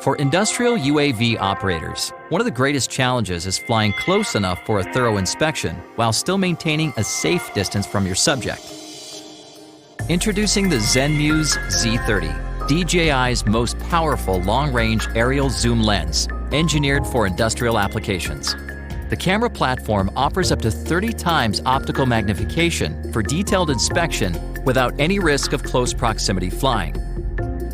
For industrial UAV operators, one of the greatest challenges is flying close enough for a thorough inspection while still maintaining a safe distance from your subject. Introducing the ZENMUSE Z30, DJI's most powerful long-range aerial zoom lens, engineered for industrial applications. The camera platform offers up to 30 times optical magnification for detailed inspection without any risk of close proximity flying.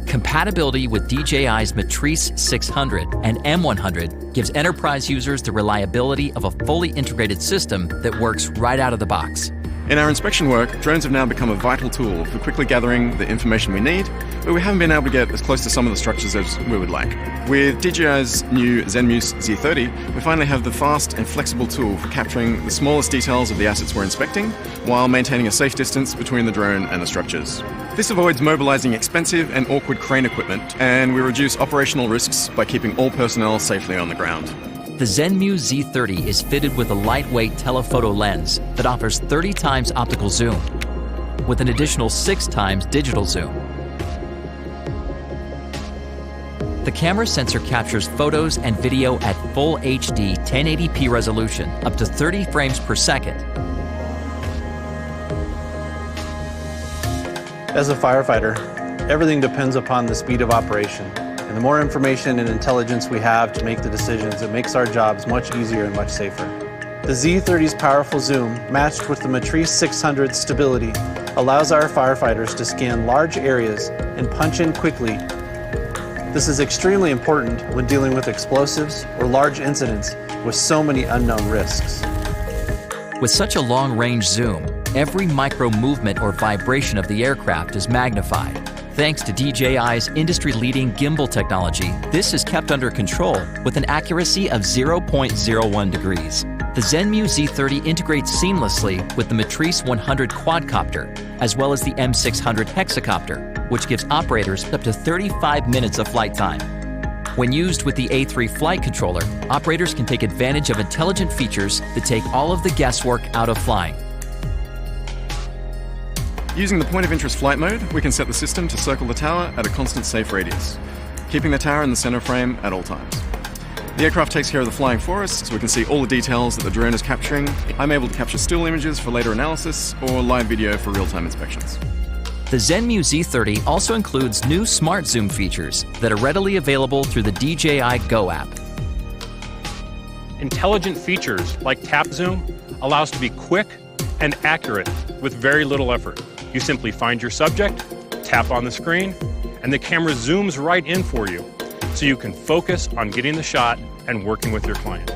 Compatibility with DJI's Matrice 600 and M100 gives enterprise users the reliability of a fully integrated system that works right out of the box. In our inspection work, drones have now become a vital tool for quickly gathering the information we need, but we haven't been able to get as close to some of the structures as we would like. With DJI's new ZENMUSE Z30, we finally have the fast and flexible tool for capturing the smallest details of the assets we're inspecting, while maintaining a safe distance between the drone and the structures. This avoids mobilizing expensive and awkward crane equipment, and we reduce operational risks by keeping all personnel safely on the ground. The ZENMUSE Z30 is fitted with a lightweight telephoto lens that offers 30 times optical zoom, with an additional 6 times digital zoom. The camera sensor captures photos and video at full HD 1080p resolution, up to 30 frames per second. As a firefighter, everything depends upon the speed of operation. And the more information and intelligence we have to make the decisions, it makes our jobs much easier and much safer. The Z30's powerful zoom, matched with the Matrice 600's stability, allows our firefighters to scan large areas and punch in quickly. This is extremely important when dealing with explosives or large incidents with so many unknown risks. With such a long-range zoom, every micro movement or vibration of the aircraft is magnified. Thanks to DJI's industry-leading gimbal technology, this is kept under control with an accuracy of 0.01 degrees. The ZENMUSE Z30 integrates seamlessly with the Matrice 100 quadcopter, as well as the M600 hexacopter, which gives operators up to 35 minutes of flight time. When used with the A3 flight controller, operators can take advantage of intelligent features that take all of the guesswork out of flying. Using the point of interest flight mode, we can set the system to circle the tower at a constant safe radius, keeping the tower in the center frame at all times. The aircraft takes care of the flying for us, so we can see all the details that the drone is capturing. I'm able to capture still images for later analysis or live video for real-time inspections. The ZENMUSE Z30 also includes new smart zoom features that are readily available through the DJI Go app. Intelligent features like tap zoom allow us to be quick and accurate with very little effort. You simply find your subject, tap on the screen, and the camera zooms right in for you, so you can focus on getting the shot and working with your client.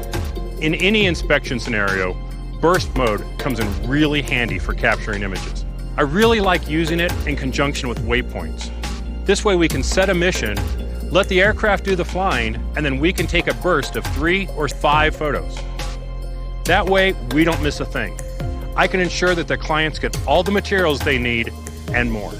In any inspection scenario, burst mode comes in really handy for capturing images. I really like using it in conjunction with waypoints. This way we can set a mission, let the aircraft do the flying, and then we can take a burst of 3 or 5 photos. That way, we don't miss a thing. I can ensure that the clients get all the materials they need and more.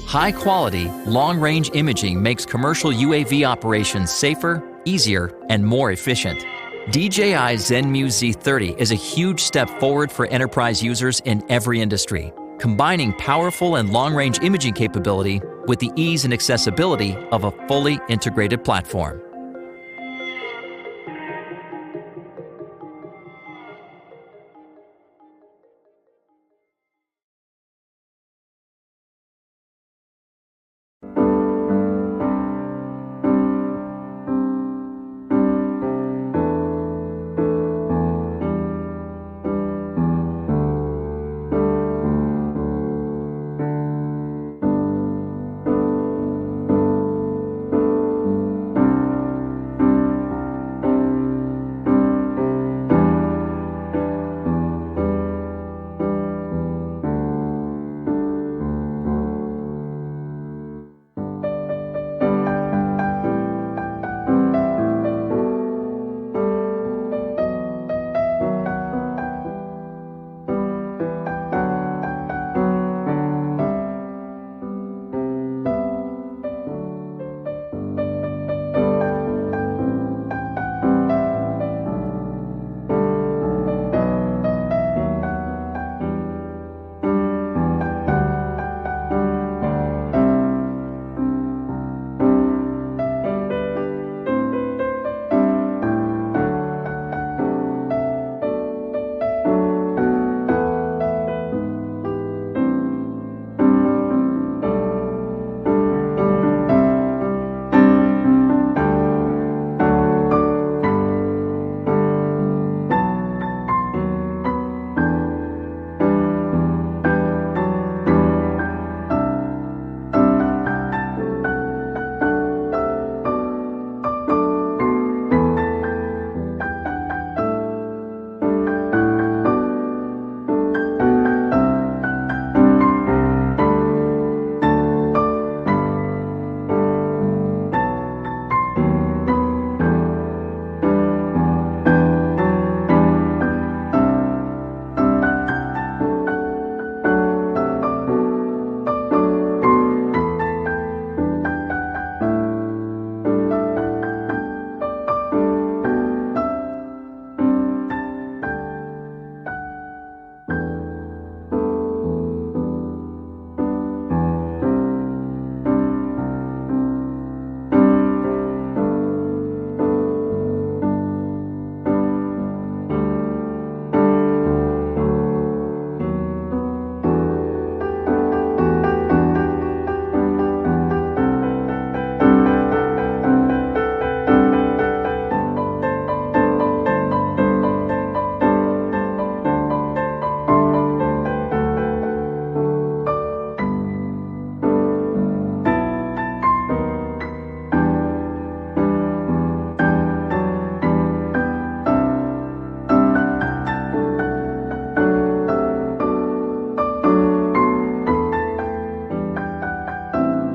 High-quality, long-range imaging makes commercial UAV operations safer, easier, and more efficient. DJI ZENMUSE Z30 is a huge step forward for enterprise users in every industry, combining powerful and long-range imaging capability with the ease and accessibility of a fully integrated platform.